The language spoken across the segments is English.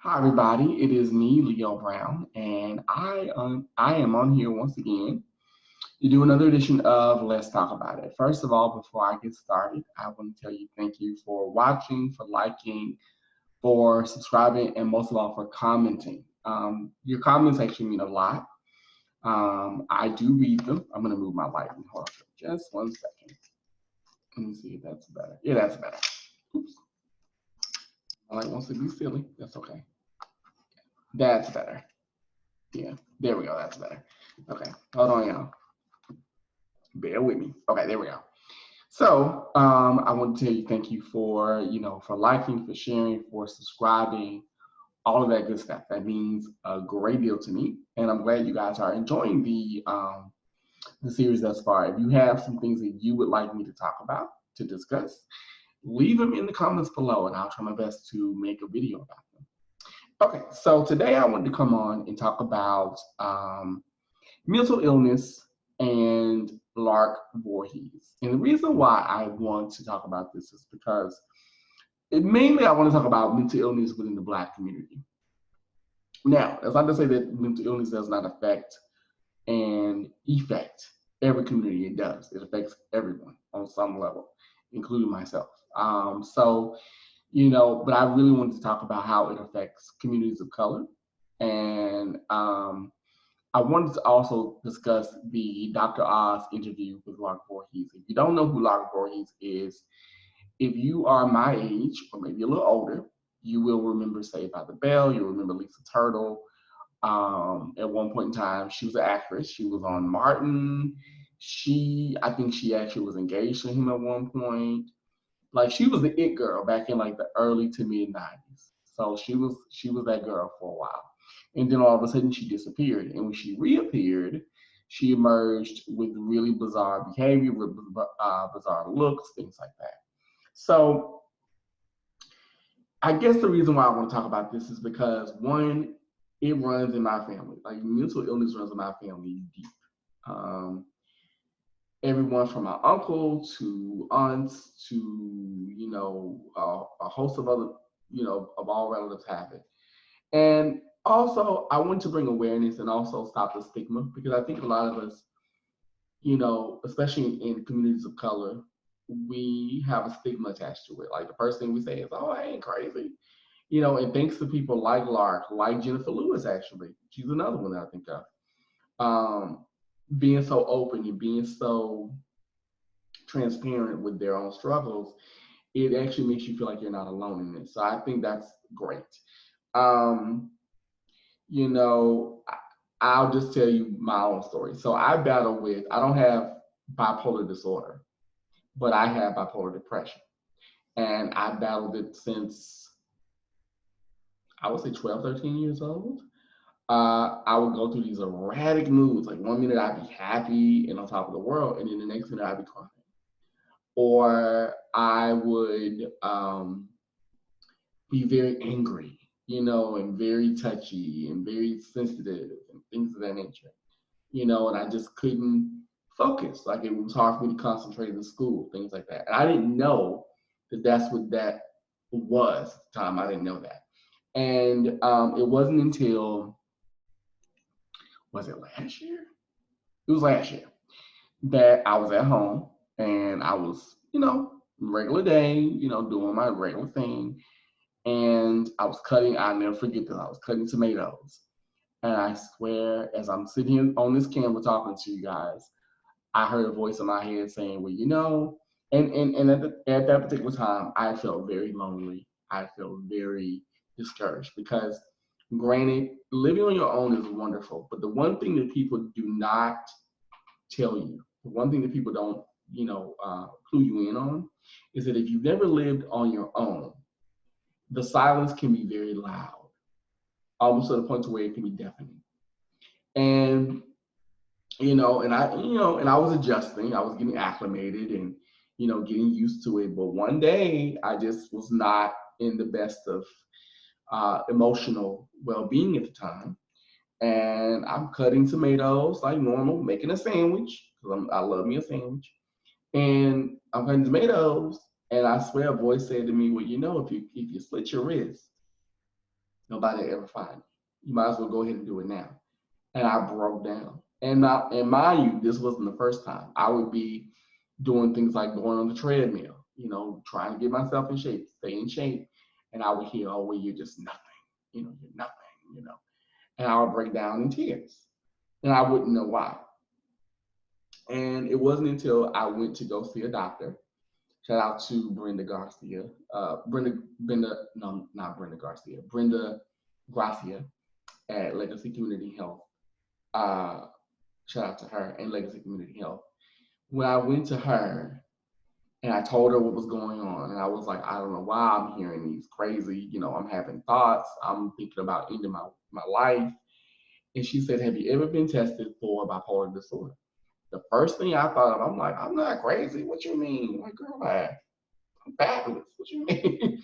Hi, everybody. It is me, Leo Brown, and I am on here once again to do another edition of Let's Talk About It. First of all, before I get started, I want to tell you thank you for watching, for liking, for subscribing, and most of all for commenting. Your comments actually mean a lot. I do read them. I'm going to move my light and hold on for just 1 second. Let me see if that's better. Yeah, that's better. Oops. My light wants to be silly. That's okay. That's better. Yeah, there we go. That's better. Okay, hold on, y'all. Bear with me. Okay, there we go. So, I want to tell you thank you for for liking, for sharing, for subscribing, all of that good stuff. That means a great deal to me, and I'm glad you guys are enjoying the series thus far. If you have some things that you would like me to talk about, to discuss, leave them in the comments below, and I'll try my best to make a video about them. Okay, so today I wanted to come on and talk about mental illness and Lark Voorhies. And the reason why I want to talk about this is because mainly I want to talk about mental illness within the Black community. Now, that's not to say that mental illness does not affect and effect every community. It does. It affects everyone on some level, including myself. But I really wanted to talk about how it affects communities of color. And I wanted to also discuss the Dr. Oz interview with Lark Voorhies. If you don't know who Lark Voorhies is, if you are my age or maybe a little older, you will remember Saved by the Bell. You'll remember Lisa Turtle. At one point in time, she was an actress. She was on Martin. I think she actually was engaged to him at one point. Like she was the it girl back in like the early to mid 90s. So she was that girl for a while. And then all of a sudden she disappeared. And when she reappeared, she emerged with really bizarre behavior, with bizarre looks, things like that. So I guess the reason why I want to talk about this is because one, it runs in my family. Like mental illness runs in my family deep. Um, Everyone from my uncle to aunts to a host of other of all relatives have it. And also I want to bring awareness and also stop the stigma, because I think a lot of us, especially in communities of color, we have a stigma attached to it. Like the first thing we say is, oh, I ain't crazy. And thanks to people like Lark, like Jennifer Lewis, actually, she's another one that I think of. Being so open and being so transparent with their own struggles, it actually makes you feel like you're not alone in this. So I think that's great. Um, you know, I'll just tell you my own story. So I don't have bipolar disorder, but I have bipolar depression. And I battled it since I would say 12, 13 years old. I would go through these erratic moods. Like one minute I'd be happy and on top of the world, and then the next minute I'd be crying. Or I would be very angry, and very touchy and very sensitive and things of that nature, and I just couldn't focus. Like it was hard for me to concentrate in school, things like that. And I didn't know that that's what that was at the time. I didn't know that. And it wasn't until, was it last year? It was last year that I was at home and I was, regular day, doing my regular thing. And I was cutting, I'll never forget this, I was cutting tomatoes. And I swear, as I'm sitting here on this camera talking to you guys, I heard a voice in my head saying, well, and at that particular time, I felt very lonely. I felt very discouraged because, granted, living on your own is wonderful. But the one thing that people do not tell you, the one thing that people don't, clue you in on, is that if you've never lived on your own, the silence can be very loud, almost to the point to where it can be deafening. And and I was adjusting, I was getting acclimated and getting used to it. But one day I just was not in the best of emotional well-being at the time, and I'm cutting tomatoes like normal, making a sandwich because I love me a sandwich, and I'm cutting tomatoes, and I swear a voice said to me, well, if you slit your wrist, Nobody will ever find you. You might as well go ahead and do it now. And I broke down. And mind you, this wasn't the first time. I would be doing things like going on the treadmill, trying to get myself in shape, stay in shape. And I would hear, oh, well, you're just nothing. You're nothing. And I would break down in tears. And I wouldn't know why. And it wasn't until I went to go see a doctor. Shout out to Brenda Garcia. No, not Brenda Garcia. Brenda Gracia at Legacy Community Health. Uh, Shout out to her and Legacy Community Health. When I went to her and I told her what was going on, and I was like, I don't know why I'm hearing these crazy, I'm having thoughts. I'm thinking about ending my life. And she said, have you ever been tested for bipolar disorder? The first thing I thought of, I'm like, I'm not crazy. What you mean? Like, girl, I'm fabulous. What you mean?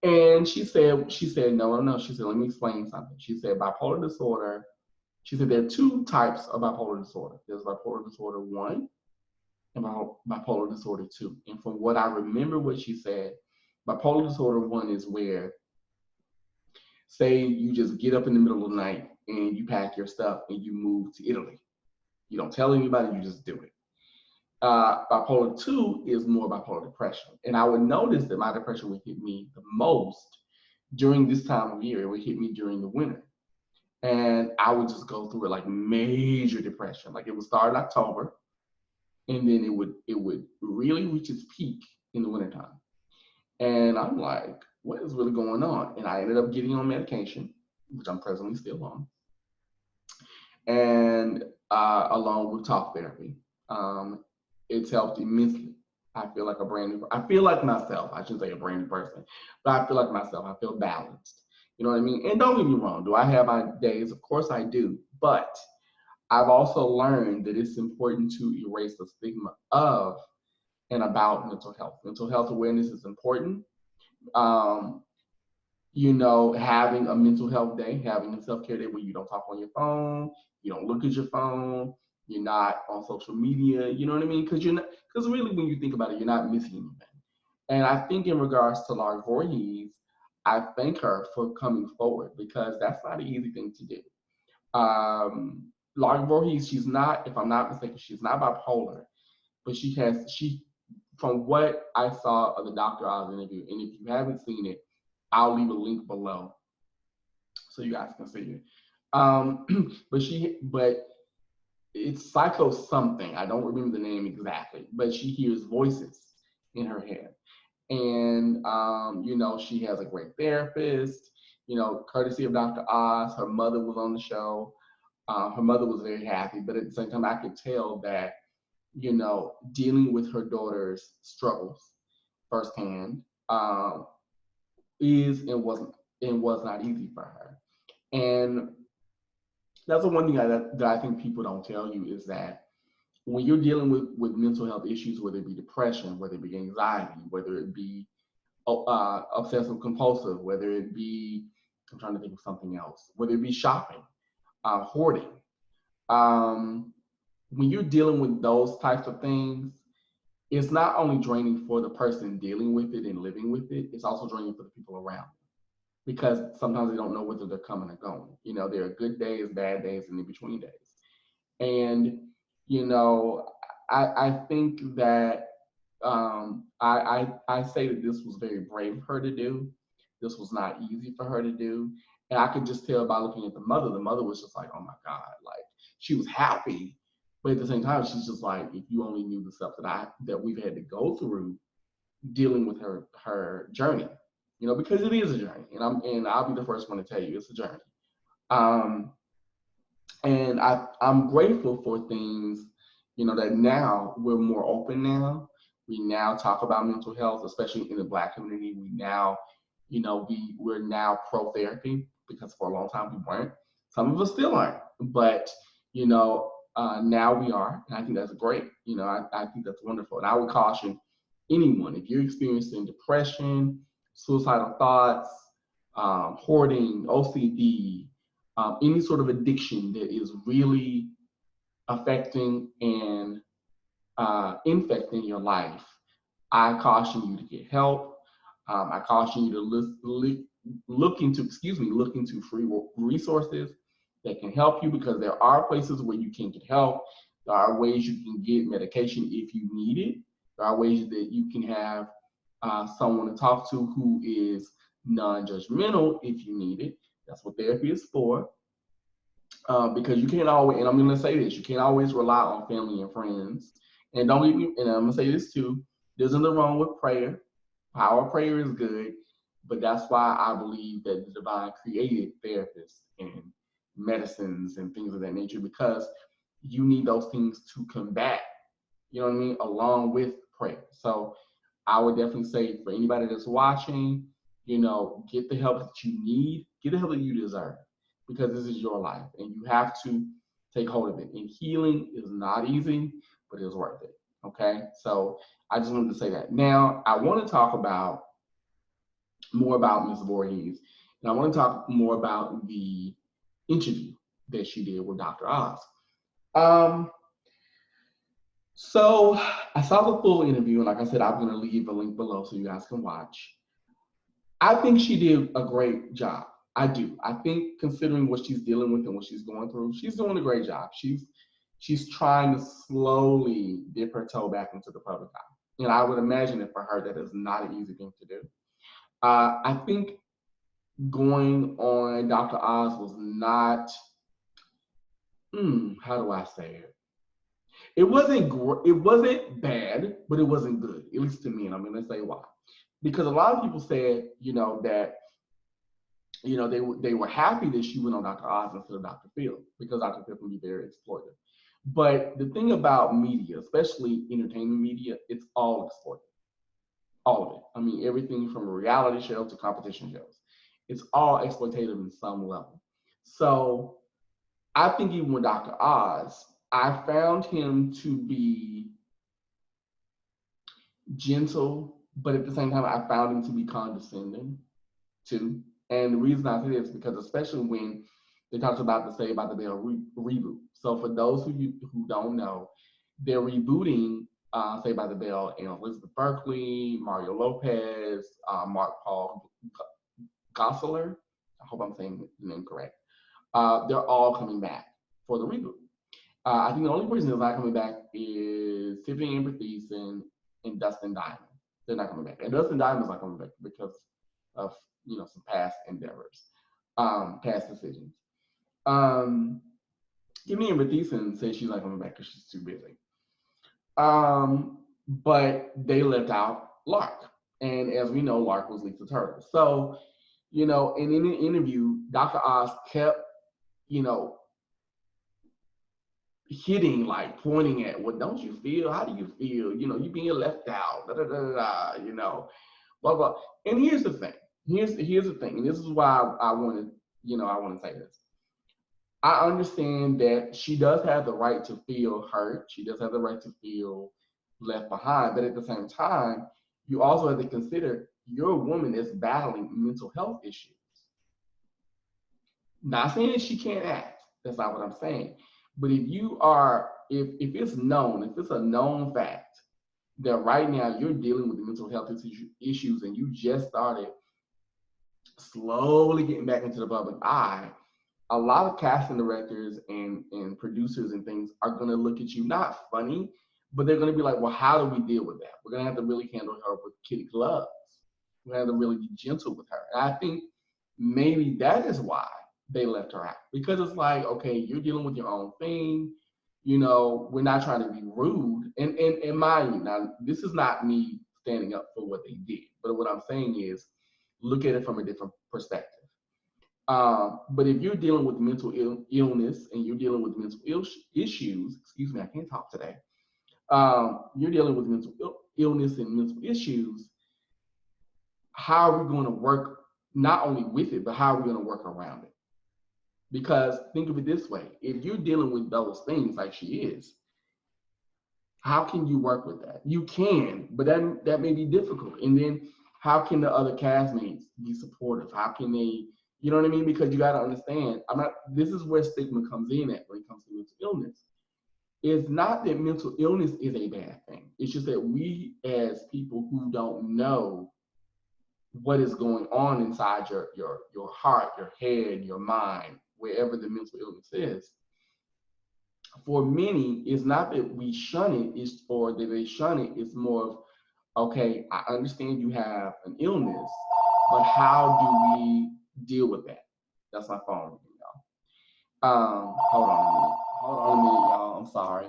And she said, no. She said, let me explain something. She said, bipolar disorder. She said there are two types of bipolar disorder. There's bipolar disorder 1 and bipolar disorder 2. And from what I remember what she said, bipolar disorder 1 is where, say you just get up in the middle of the night and you pack your stuff and you move to Italy. You don't tell anybody, you just do it. Bipolar 2 is more bipolar depression. And I would notice that my depression would hit me the most during this time of year. It would hit me during the winter. And I would just go through it like major depression. Like it would start in October, and then it would really reach its peak in the wintertime. And I'm like, what is really going on? And I ended up getting on medication, which I'm presently still on, and along with talk therapy. It's helped immensely. I feel like myself. I shouldn't say a brand new person, but I feel like myself. I feel balanced. You know what I mean? And don't get me wrong. Do I have my days? Of course I do. But I've also learned that it's important to erase the stigma of and about mental health. Mental health awareness is important. Um, Having a mental health day, having a self-care day where you don't talk on your phone, you don't look at your phone, you're not on social media, you know what I mean? Because really when you think about it, you're not missing anything. And I think in regards to Lark Voorhies, I thank her for coming forward because that's not an easy thing to do. Lark Voorhies, she's not, if I'm not mistaken, she's not bipolar, but from what I saw of the doctor I was interviewing, and if you haven't seen it, I'll leave a link below so you guys can see it. But it's psycho something. I don't remember the name exactly, but she hears voices in her head. And, she has a great therapist, courtesy of Dr. Oz. Her mother was on the show. Her mother was very happy, but at the same time, I could tell that, dealing with her daughter's struggles firsthand was not easy for her. And that's the one thing that I think people don't tell you is that when you're dealing with mental health issues, whether it be depression, whether it be anxiety, whether it be obsessive compulsive, whether it be, I'm trying to think of something else, whether it be shopping, hoarding, when you're dealing with those types of things, it's not only draining for the person dealing with it and living with it, it's also draining for the people around them. Because sometimes they don't know whether they're coming or going. There are good days, bad days, and in between days. And, I think that I say that this was very brave of her to do. This was not easy for her to do. And I could just tell by looking at the mother. The mother was just like, oh my God, like she was happy, but at the same time, she's just like, if you only knew the stuff that we've had to go through dealing with her journey, because it is a journey, and I'll be the first one to tell you it's a journey. And I'm grateful for things, that now we're more open now. We now talk about mental health, especially in the Black community. We now, we're now pro therapy because for a long time we weren't. Some of us still aren't, but now we are, and I think that's great. I think that's wonderful. And I would caution anyone, if you're experiencing depression, suicidal thoughts, hoarding, OCD, any sort of addiction that is really affecting and infecting your life, I caution you to get help. I caution you to look into free resources that can help you, because there are places where you can get help. There are ways you can get medication if you need it. There are ways that you can have someone to talk to who is non-judgmental if you need it. That's what therapy is for. Because you can't always, and I'm going to say this, you can't always rely on family and friends. And don't get me, and I'm going to say this too, there's nothing wrong with prayer. Power of prayer is good, but that's why I believe that the divine created therapists and medicines and things of that nature, because you need those things to combat, you know what I mean, along with prayer. So I would definitely say for anybody that's watching, get the help that you need, get the help that you deserve, because this is your life and you have to take hold of it. And healing is not easy, but it's worth it. Okay. So I just wanted to say that. Now I want to talk about more about Ms. Voorhies, and I want to talk more about the interview that she did with Dr. Oz. So I saw the full interview, and like I said, I'm going to leave a link below so you guys can watch. I think she did a great job. I do. I think considering what she's dealing with and what she's going through, she's doing a great job. She's trying to slowly dip her toe back into the public eye. And I would imagine that for her, that is not an easy thing to do. I think going on Dr. Oz was not, how do I say it? It wasn't bad, but it wasn't good, at least to me, and I'm going to say why. Because a lot of people said, that, they were happy that she went on Dr. Oz instead of Dr. Phil, because Dr. Phil can be very exploitive. But the thing about media, especially entertainment media, it's all exploitive. All of it. I mean, everything from reality shows to competition shows. It's all exploitative in some level. So I think even with Dr. Oz, I found him to be gentle, but at the same time, I found him to be condescending too. And the reason I say this is because, especially when they talked about the Saved by the Bell reboot. So for those who don't know, they're rebooting Saved by the Bell, and Elizabeth Berkley, Mario Lopez, Mark Paul Gosselaar. I hope I'm saying the name correct. They're all coming back for the reboot. I think the only person that's not coming back is Tiffany Amber Thiessen and Dustin Diamond. They're not coming back. And Dustin Diamond's not coming back because of some past endeavors, past decisions. Tiffany Amber Thiessen says she's not coming back because she's too busy. But they left out Lark. And as we know, Lark was Lisa Turtle. So, and in an interview, Dr. Oz kept, hitting, like pointing at, what don't you feel? How do you feel? You being left out, blah, blah. And here's the thing. Here's the thing. And this is why I want to say this. I understand that she does have the right to feel hurt. She does have the right to feel left behind. But at the same time, you also have to consider you're a woman that's battling mental health issues. Not saying that she can't act. That's not what I'm saying. But if it's known, if it's a known fact that right now you're dealing with mental health issues and you just started slowly getting back into the public eye, a lot of casting directors and producers and things are going to look at you, not funny, but they're going to be like, well, how do we deal with that? We're going to have to really handle her with kid gloves. We're going to have to really be gentle with her. And I think maybe that is why they left her out, because it's like, okay, you're dealing with your own thing. We're not trying to be rude. And mind you, now, this is not me standing up for what they did, but what I'm saying is look at it from a different perspective. But if you're dealing with mental illness and you're dealing with mental issues, excuse me, I can't talk today. You're dealing with mental illness and mental issues. How are we going to work not only with it, but how are we going to work around it? Because think of it this way: if you're dealing with those things like she is, how can you work with that? You can, but that may be difficult. And then how can the other castmates be supportive? How can they? You know what I mean? Because you got to understand, this is where stigma comes in at when it comes to mental illness. It's not that mental illness is a bad thing. It's just that we, as people who don't know what is going on inside your heart, your head, your mind, wherever the mental illness is. For many, it's not that we shun it, it's or that they shun it, it's more of, okay, I understand you have an illness, but how do we deal with that? That's my phone, y'all. Hold on a minute. Hold on a minute, y'all. I'm sorry.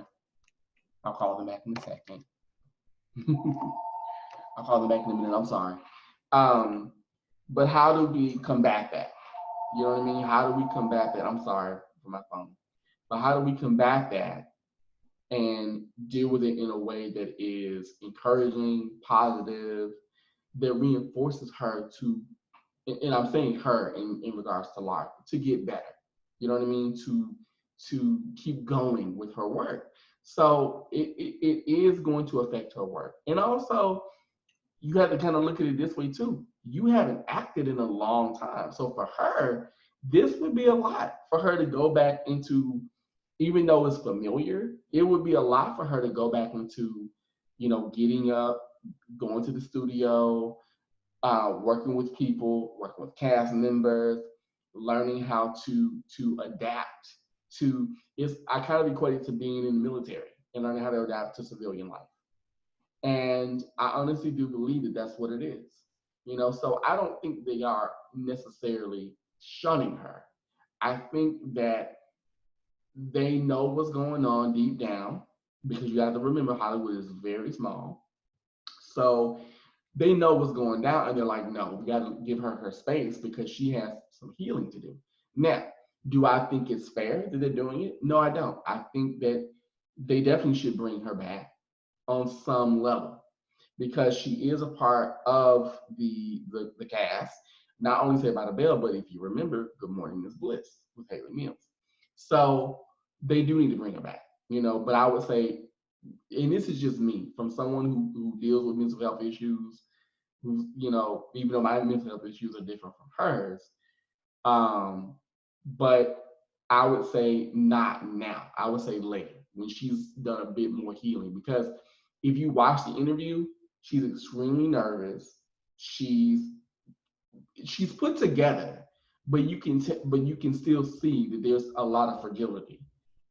I'll call them back in a second. I'll call them back in a minute. I'm sorry. Um, but how do we combat that? You know what I mean? How do we combat that? I'm sorry for my phone. But how do we combat that and deal with it in a way that is encouraging, positive, that reinforces her to, and I'm saying her in regards to Lark, to get better. You know what I mean? To keep going with her work. So it is going to affect her work. And also, you have to kind of look at it this way too. You haven't acted in a long time. So for her, this would be a lot for her to go back into, even though it's familiar, it would be a lot for her to go back into, getting up, going to the studio, working with people, working with cast members, learning how to adapt to, it's, I kind of equate it to being in the military and learning how to adapt to civilian life. And I honestly do believe that that's what it is. So I don't think they are necessarily shunning her. I think that they know what's going on deep down, because you have to remember Hollywood is very small. So they know what's going down, and they're like, no, we got to give her her space because she has some healing to do. Now, do I think it's fair that they're doing it? No, I don't. I think that they definitely should bring her back on some level, because she is a part of the cast. Not only Saved by the Bell, but if you remember, Good Morning Miss Bliss with Haley Mills. So they do need to bring her back, But I would say, and this is just me, from someone who deals with mental health issues, who, even though my mental health issues are different from hers, um, but I would say not now. I would say later, when she's done a bit more healing. Because if you watch the interview, she's extremely nervous. She's put together, but you can still see that there's a lot of fragility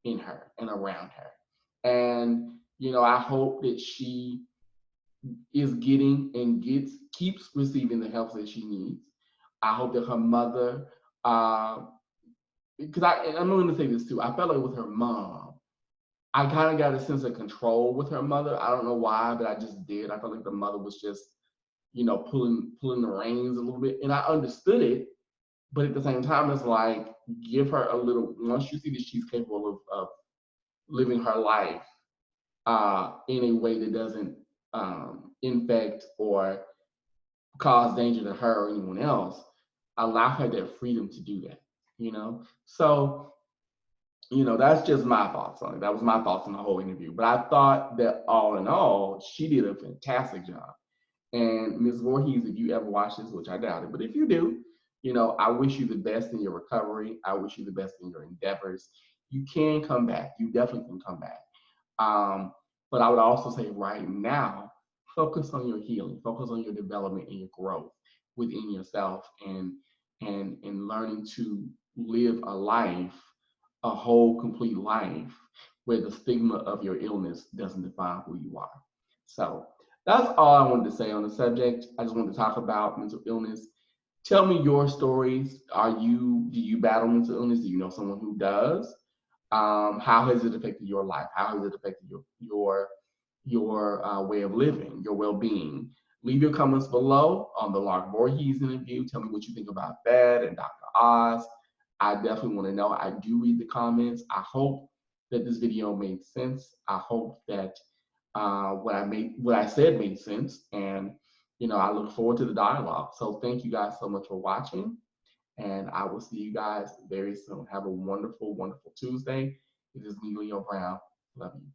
in her and around her. And I hope that she is getting and keeps receiving the help that she needs. I hope that her mother, because I'm going to say this too. I felt like with her mom, I kind of got a sense of control with her mother. I don't know why, but I just did. I felt like the mother was just, pulling the reins a little bit, and I understood it. But at the same time, it's like, give her a little. Once you see that she's capable of living her life in a way that doesn't infect or cause danger to her or anyone else, allow her that freedom to do that. So that's just my thoughts on it. That was my thoughts on the whole interview. But I thought that all in all, she did a fantastic job. And Ms. Voorhies, if you ever watch this, which I doubt it, but if you do, I wish you the best in your recovery. I wish you the best in your endeavors. You can come back. You definitely can come back. Um, but I would also say right now, focus on your healing, focus on your development and your growth within yourself, and learning to live a life, a whole complete life, where the stigma of your illness doesn't define who you are. So that's all I wanted to say on the subject. I just wanted to talk about mental illness. Tell me your stories. Do you battle mental illness? Do you know someone who does? How has it affected your life? How has it affected your way of living, your well-being? Leave your comments below on the Lark Voorhies interview. Tell me what you think about that and Dr. Oz. I definitely want to know. I do read the comments. I hope that this video made sense. I hope that what I said made sense, and I look forward to the dialogue. So thank you guys so much for watching, and I will see you guys very soon. Have a wonderful, wonderful Tuesday. It is me, Leo Brown. Love you.